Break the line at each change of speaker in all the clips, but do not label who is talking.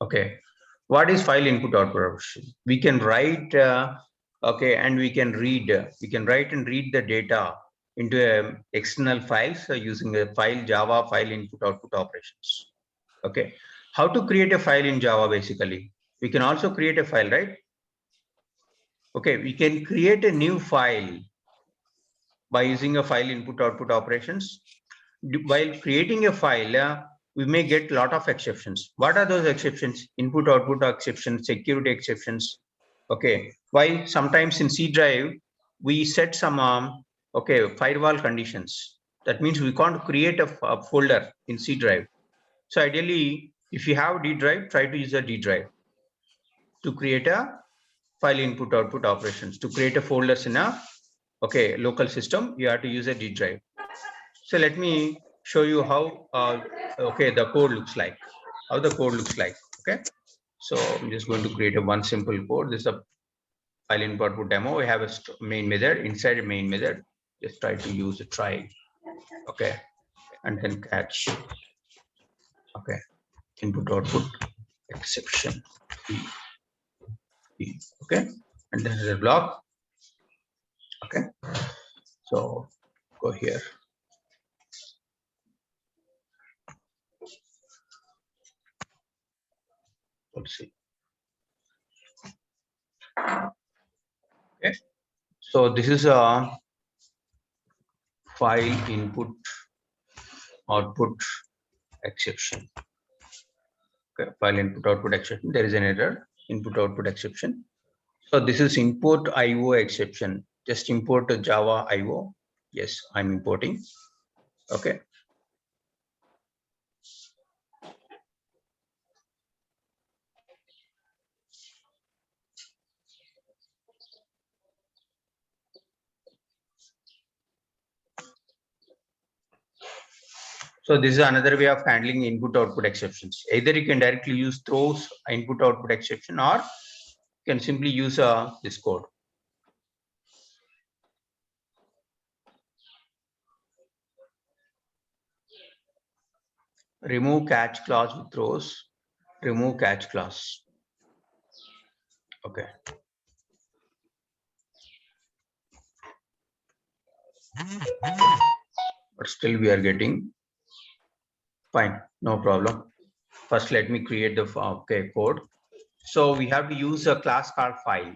Okay, what is file input output operation? We can write, okay, and we can read. We can write and read the data into external files using a file Java file input output operations. Okay, how to create a file in Java? Basically, we can also create a file, right? Okay, we can create a new file by using a file input output operations. While creating a file, we may get a lot of exceptions. What are those exceptions? Input output exceptions, security exceptions. Okay, why sometimes in C drive we set some okay, firewall conditions. That means we can't create a folder in C drive. So ideally, if you have D drive, try to use a D drive to create a file input output operations. To create a folders in a okay local system, you have to use a D drive. So let me show you how okay the code looks like. How the code looks like. Okay. So I'm just going to create a one simple code. This is a file input output demo. We have a main method. Inside a main method, just try to use a try. Okay, and then catch. Okay, input output exception. Okay, and then the block. Okay, so go here. Let's see. Okay, so this is a file input output exception. Okay, file input output exception. There is an error. Input output exception. So this is import IO exception. Just import a Java IO. Yes, I'm importing. Okay. So this is another way of handling input output exceptions. Either you can directly use throws input output exception, or you can simply use this code. Remove catch clause with throws. Remove catch clause. Okay. But still we are getting fine. No problem. First, let me create the okay code. So we have to use a class called file.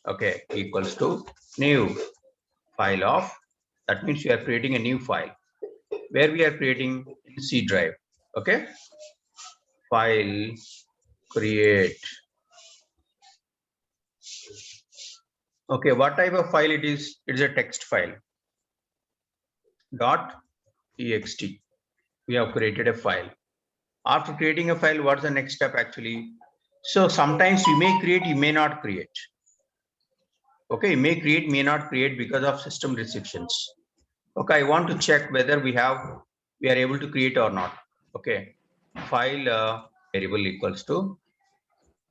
Okay, equals to new file of. That means we are creating a new file where we are creating in C drive. Okay, file create. Okay, what type of file it is? It's a text file. .txt. We have created a file. After creating a file, what's the next step actually? So sometimes you may create, you may not create. Okay, may create, may not create because of system restrictions. Okay, I want to check whether we are able to create or not. Okay, file variable equals to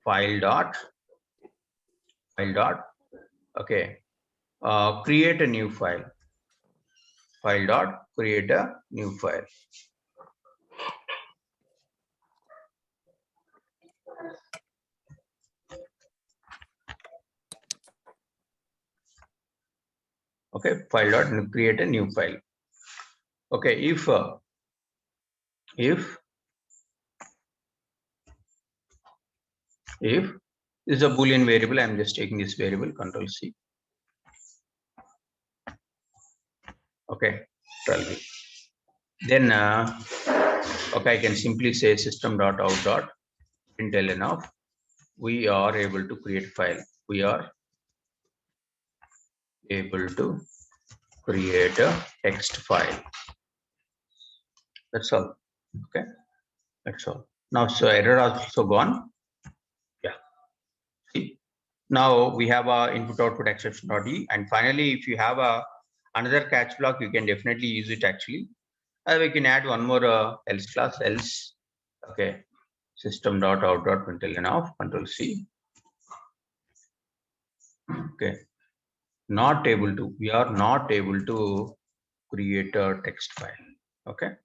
file dot okay, create a new file. File dot create a new file. Okay, file dot create a new file. Okay, if this is a boolean variable, I'm just taking this variable, Ctrl C. Okay, Ctrl V. Then okay, I can simply say system.out.println of we are able to create file. We are able to create a text file. That's all. Okay, that's all. Now, so error also gone. Yeah. See, now we have a input output exception.e, and finally, if you have another catch block, you can definitely use it actually. We can add one more else class else. Okay, system.out.println of Ctrl C. Okay, not able to. We are not able to create a text file. Okay.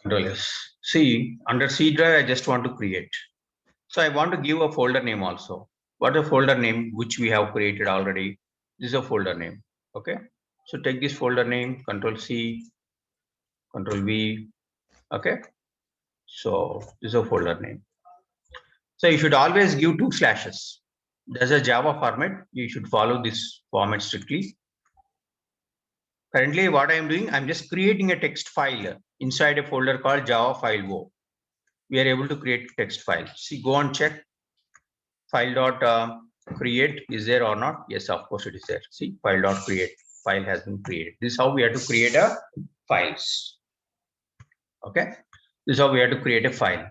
Ctrl S. See, under C drive, I just want to create. So I want to give a folder name also. What a folder name which we have created already. This is a folder name. Okay. So take this folder name, Ctrl C, Ctrl V. Okay. So this is a folder name. So you should always give 2 slashes. There's a Java format. You should follow this format strictly. Currently, what I am doing, I'm just creating a text file inside a folder called Java file O. We are able to create text file. See, go and check file dot create is there or not. Yes, of course it is there. See, file dot create, file has been created. This is how we have to create a files. Okay, this is how we have to create a file.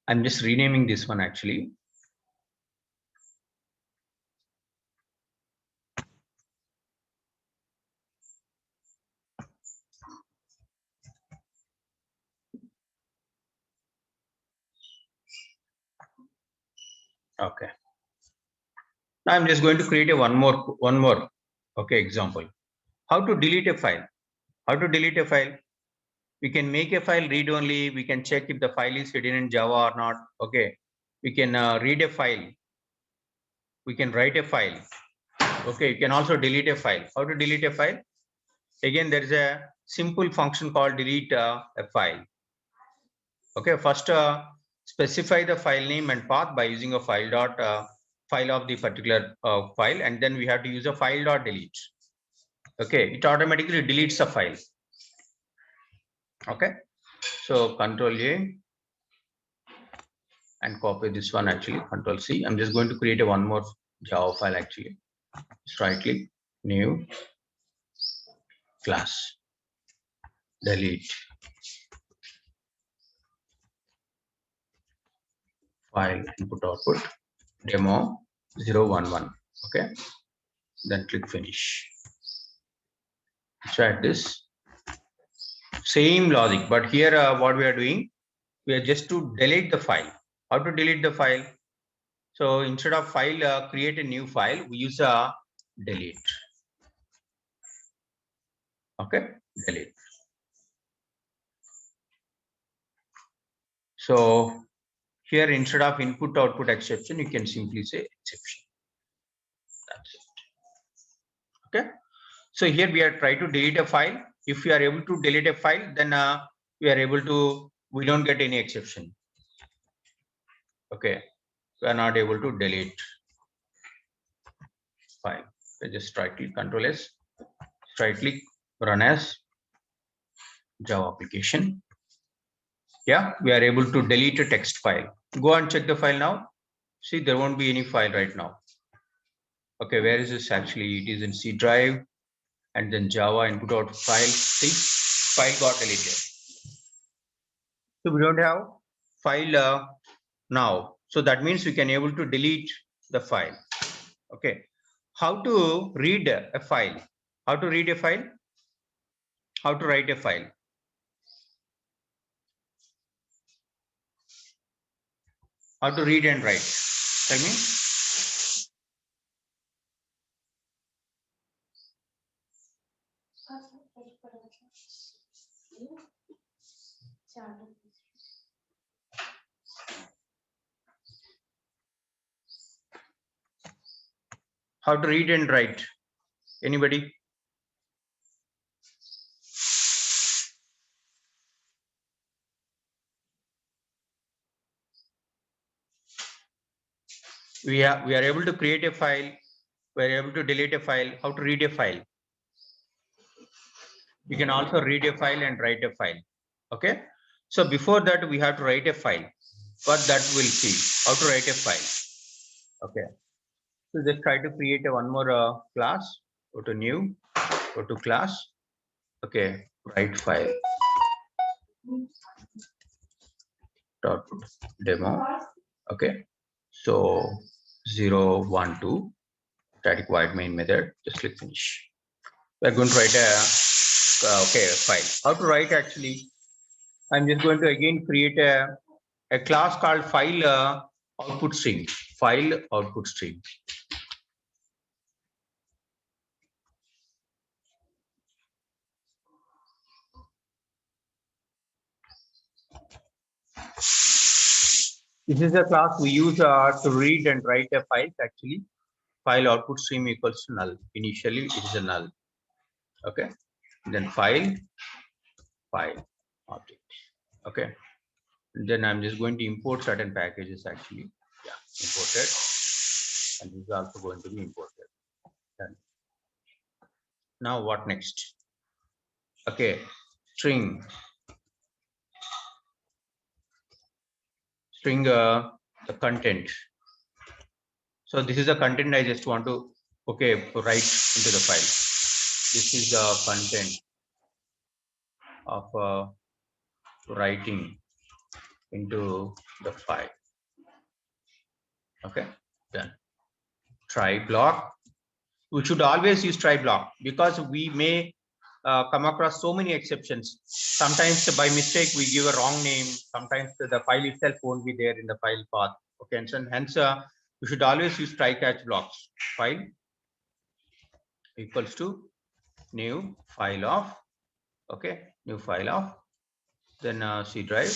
I'm just renaming this one actually. Okay. Now I'm just going to create a one more. Okay, example. How to delete a file? How to delete a file? We can make a file read only. We can check if the file is hidden in Java or not. Okay. We can read a file. We can write a file. Okay. You can also delete a file. How to delete a file? Again, there is a simple function called delete a file. Okay. First, specify the file name and path by using a file dot file of the particular file, and then we have to use a file dot delete. Okay. It automatically deletes the file. Okay. So Control A and copy this one actually. Control C. I'm just going to create a one more Java file actually. Just right click, new, class, delete, file, input output, demo 011. Okay. Then click finish. So at this same logic, but here what we are doing, we are just to delete the file. How to delete the file? So instead of file, create a new file, we use a delete. Okay, delete. So here instead of input output exception, you can simply say exception. That's it. Okay. So here we are trying to delete a file. If we are able to delete a file, then we don't get any exception. Okay. We are not able to delete file. So just right click, Control S, right click, run as Java application. Yeah, we are able to delete a text file. Go and check the file now. See, there won't be any file right now. Okay, where is this actually? It is in C drive and then Java input out file. See, file got deleted. So we don't have file now. So that means we can able to delete the file. Okay. How to read a file? How to read a file? How to write a file? How to read and write? Tell me. How to read and write? Anybody? We are able to create a file. We are able to delete a file. How to read a file? We can also read a file and write a file. Okay. So before that, we have to write a file. But that we'll see. How to write a file. Okay. So just try to create a one more class. Go to new. Go to class. Okay. Write file. Dot demo. Okay. So 012 static void main method. Just click finish. We're going to write a file. How to write actually? I'm just going to again create a class called file output stream, file output stream. This is a class we use to read and write a file. Actually, file output stream equals to null. Initially, it is a null. Okay. Then file object. Okay. Then I'm just going to import certain packages actually. Yeah, imported. And this is also going to be imported. Done. Now what next? Okay, string the content. So this is the content I just want to write into the file. This is the content of writing into the file. Okay, done. Try block. We should always use try block because we may come across so many exceptions. Sometimes by mistake we give a wrong name. Sometimes the file itself won't be there in the file path. Okay, and so hence we should always use try catch blocks. File equals to new file of. Okay, new file of. Then C drive.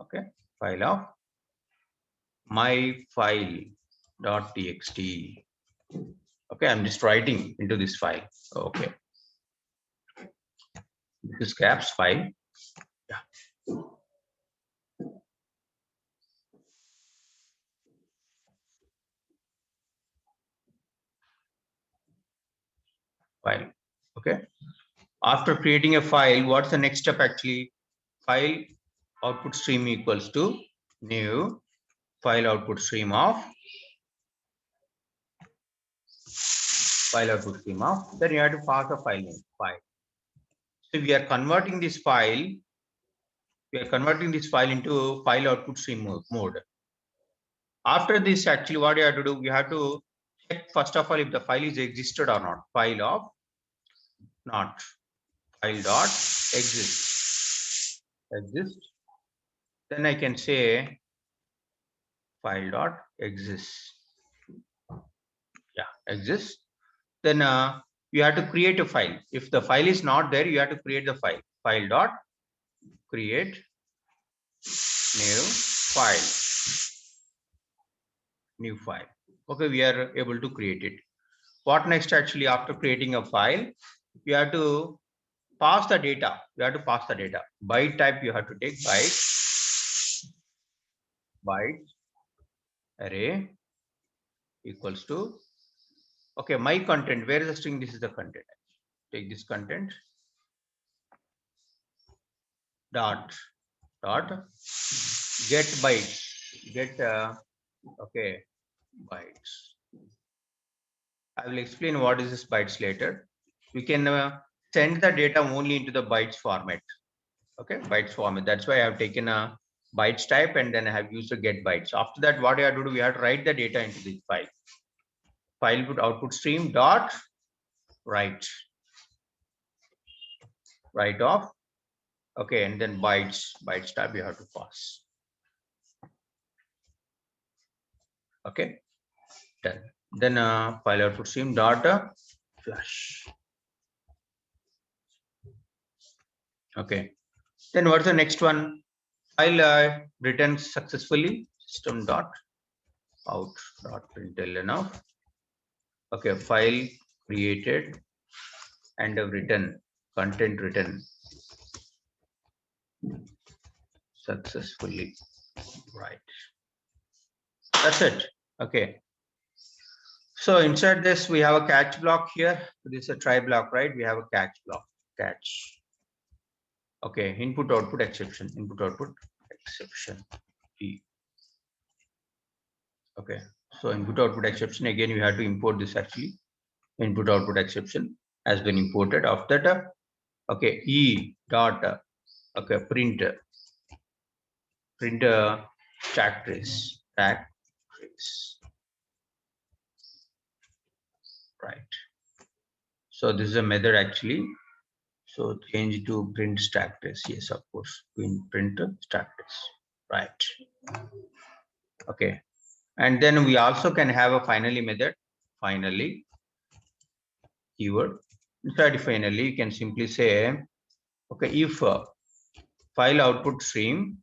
Okay, file of my file.txt. Okay, I'm just writing into this file. Okay, this is caps file. Yeah. File. Okay. After creating a file, what's the next step actually? File output stream equals to new file output stream of then you have to pass a file name file. So we are converting this file. Into file output stream mode. After this, actually, what you have to do, we have to check first of all if the file is existed or not. File of not file dot exist. Then I can say file dot exist. Yeah, exists. Then you have to create a file. If the file is not there, you have to create the file. File dot create new file. Okay, we are able to create it. What next actually after creating a file? You have to pass the data. Byte type you have to take byte array equals to my content. Where is the string? This is the content. Take this content dot get bytes. Bytes. I will explain what is this bytes later. We can send the data only into the bytes format. Okay, bytes format. That's why I have taken a bytes type and then I have used a get bytes. After that, what I have to do, we have to write the data into this file. File output stream dot write off. Okay, and then bytes type you have to pass. Okay, done. Then file output stream dot flash. Okay, then what's the next one? File written successfully. System dot out dot println of. Okay, file created and written content written successfully. Right. That's it. Okay. So inside this, we have a catch block here. This is a try block, right? We have a catch block. Catch. Okay. Input output exception. Okay. So input output exception. Again, you have to import this actually. Input output exception has been imported. After that, okay. E dot. Okay. Print stack trace. Right. So this is a method actually. So change to print stack trace. Yes, of course. Print stack trace. Right. Okay. And then we also can have a finally method. Finally keyword. Inside finally, you can simply say, okay, if file output stream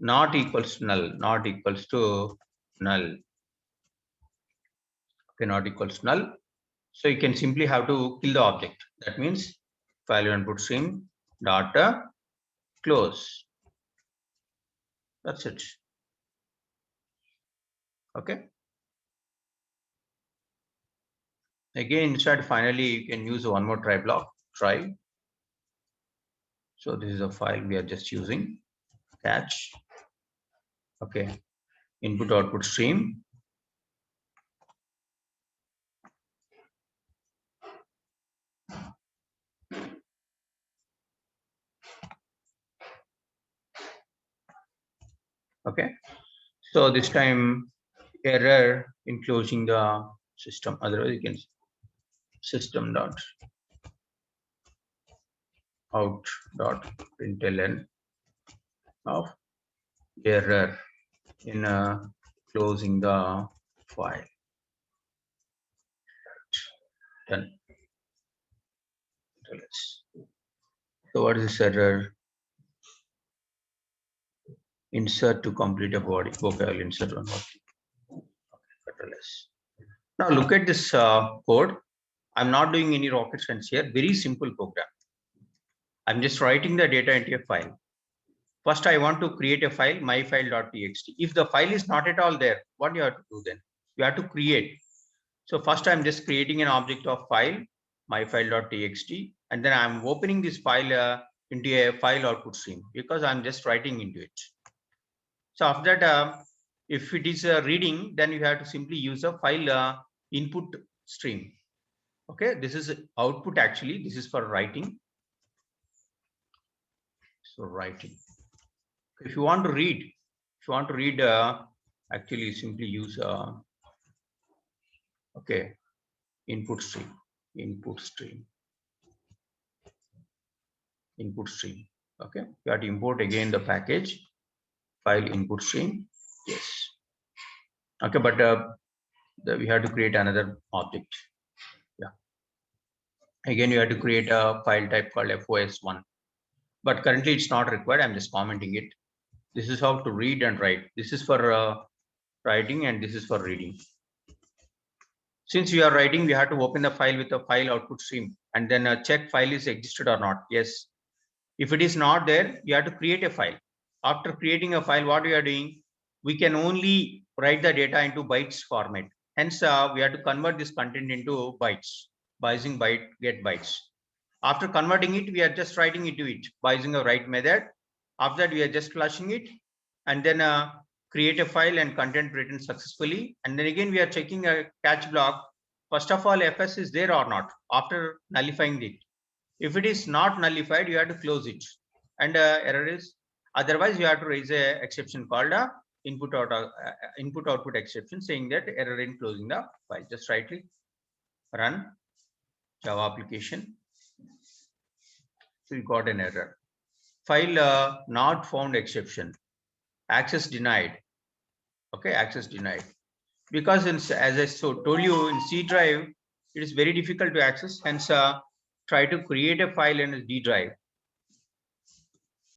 not equals to null, not equals to null. Okay, not equals to null. So you can simply have to kill the object. That means file input stream dot close. That's it. Okay. Again, inside finally you can use one more try block. Try. So this is a file we are just using. Catch. Okay. Input output stream. Okay. So this time error in closing the system. Otherwise you can system dot out dot println of error in closing the file. Done. So what is this error? Insert to complete a body. Okay, I'll insert one more. Okay, now look at this code. I'm not doing any rocket science here. Very simple program. I'm just writing the data into a file. First, I want to create a file, myfile.txt. If the file is not at all there, what do you have to do then? You have to create. So first, I'm just creating an object of file, myfile.txt, and then I'm opening this file into a file output stream because I'm just writing into it. So after that, if it is reading, then you have to simply use a file input stream. Okay, this is output actually. This is for writing. So writing. If you want to read, actually simply use okay, input stream. Okay, you have to import again the package file input stream. Yes. Okay, but we have to create another object. Yeah. Again, you have to create a file type called FOS1. But currently it's not required. I'm just commenting it. This is how to read and write. This is for writing and this is for reading. Since we are writing, we have to open the file with a file output stream and then check file is existed or not. Yes. If it is not there, you have to create a file. After creating a file, what we are doing? We can only write the data into bytes format. Hence, we have to convert this content into bytes by using byte get bytes. After converting it, we are just writing into it by using a write method. After that, we are just flushing it and then create a file and content written successfully. And then again, we are checking a catch block. First of all, FS is there or not after nullifying it. If it is not nullified, you have to close it. And error is otherwise you have to raise a exception called input output exception saying that error in closing the file. Just rightly run Java application. So you got an error. File not found exception. Access denied. Okay, access denied. Because as I told you in C drive, it is very difficult to access. Hence, try to create a file in a D drive